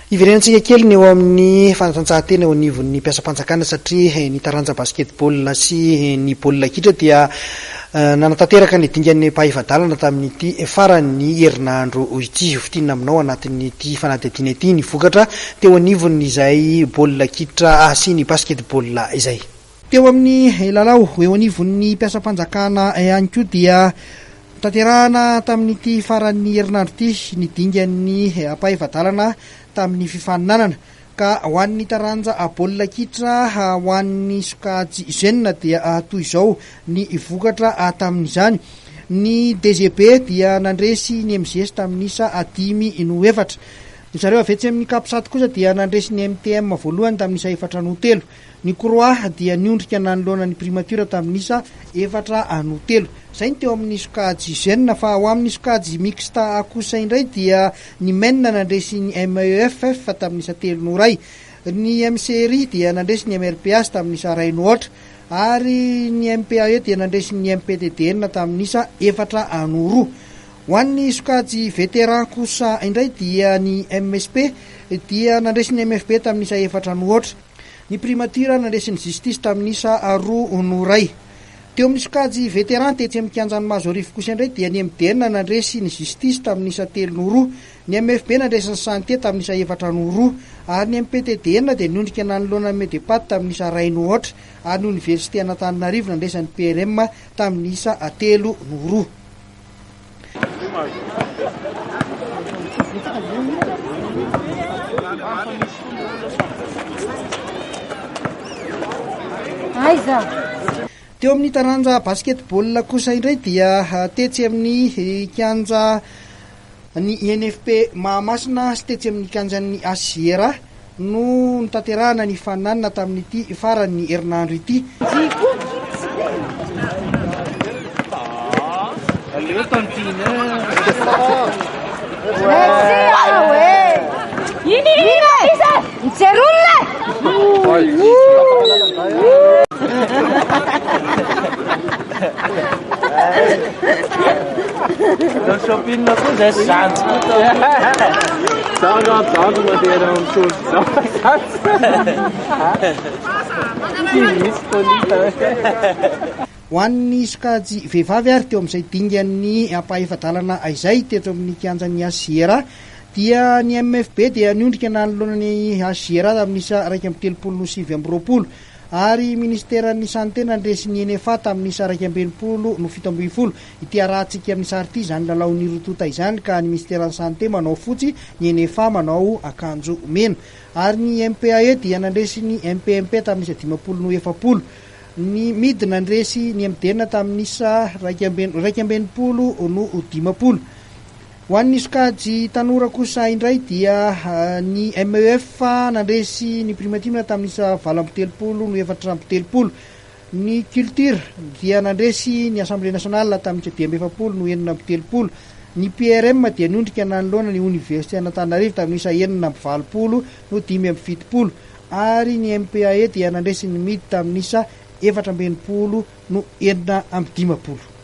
Iverenantsika kely ny eo amin'ny fanatanjahantena eo anivon'ny mpiasam-panjakana satria ny taranja basketball sy ny baolina kitra dia nanatanteraka ny dingan'ny mpahavadalana tamin'ity faran'ny herinandro ity. Fitinina aminao anatin'ity fanadihadiana ity ny vokatra teo anivon'izay baolina kitra sy ny basketball izay. Teo amin'ny lalao eo anivon'ny mpiasam-panjakana ihany koa dia tanterahana tamin'ity faran'ny herinandro ity ny dingan'ny mpahavadalana tamin'ny fifaninanana ka ho an'ny taranja baolina kitra ho an'ny sokajy jeune dia toy izao ny vokatra tamin'izany. Ny DGB dia nandresy ny MGS tamin'isa 5-4. Zareo avetsy amin'ny kapisaty kosa dia nandresy ny MTM voalohany tamin'isa 4-3. Ny Croix dia niondrika nanoloana ny primature tamin'isa 4-3. Zay ny teo amin'ny sokajy jeune fa ho amin'ny sokajy mixta kosa indray dia ny men nandresy ny MEFF tamin'isa 3-1. Ny MCRI dia nandresy ny MRPS tamin'isa 2-1 ary ny MPAE dia nandresy ny MPTDN tamin'isa 4-2. Ho an'ny sokajy veteran kosa indray dia ny MSP dia nandresy ny MFB tamin'isa 4-1. Ny primature nandresy ny justice tamin'isa 2-2. Teo amin'ny sokajy veteran tetsy amin'ny kianjan'ny Mazorifo kosa indray dia ny MDN nandresy ny justice tamin'isa 3-2. Ny MFB nandresy ny santé tamin'isa 4-2 ary ny MPTDN dia niondrika nanoloana ny Medepat tamin'isa 2-1 ary ny Université Antananarivo nandresy ny PRM tamin'isa 3-2. Teo amin'ny taranja basketball kosa indray dia tetsy amin'ny kianja ny INFP Mahamasina sy tetsy amin'ny kianjan'ny Asiera no nitanterahana ny fananana tamin'ity faran'ny herinandro ity. Ho an'ny sokajy vehivavy ary teo amin'izay dingan'ny mpahavadalana izay teto amin'ny kianjan'ny Asiera dia ny MFB dia niondrika nanoloana ny Asiera tamin'isa 1-7-20 ary ministeran'ny santé nandresy ny NFA tamin'isa 1-7-7. Ity arahantsika amin'ny sary ity izany lalao nirotota izany ka ny ministeran'ny santé manao fotsy, ny NFA manao akanjo mena ary ny MPAE dia nandresy ny MPMP tamin'isa 5-7. Ny mid nandresy ny MDN tamin'isa 2-20. Ho an'ny sokajy tanora kosa indray dia ny MEF nandresy ny primative tamin'isa 7-7. Ny culture dia nandresy ny Assemblée nationale tamin'isa 2-7. Ny PRM dia niondrika nanoloana ny Université Antananarivo tamin'isa 9-20 no 5-7 ary ny MPAE dia nandresy ny mid tamin'isa 4-20 no 9-15.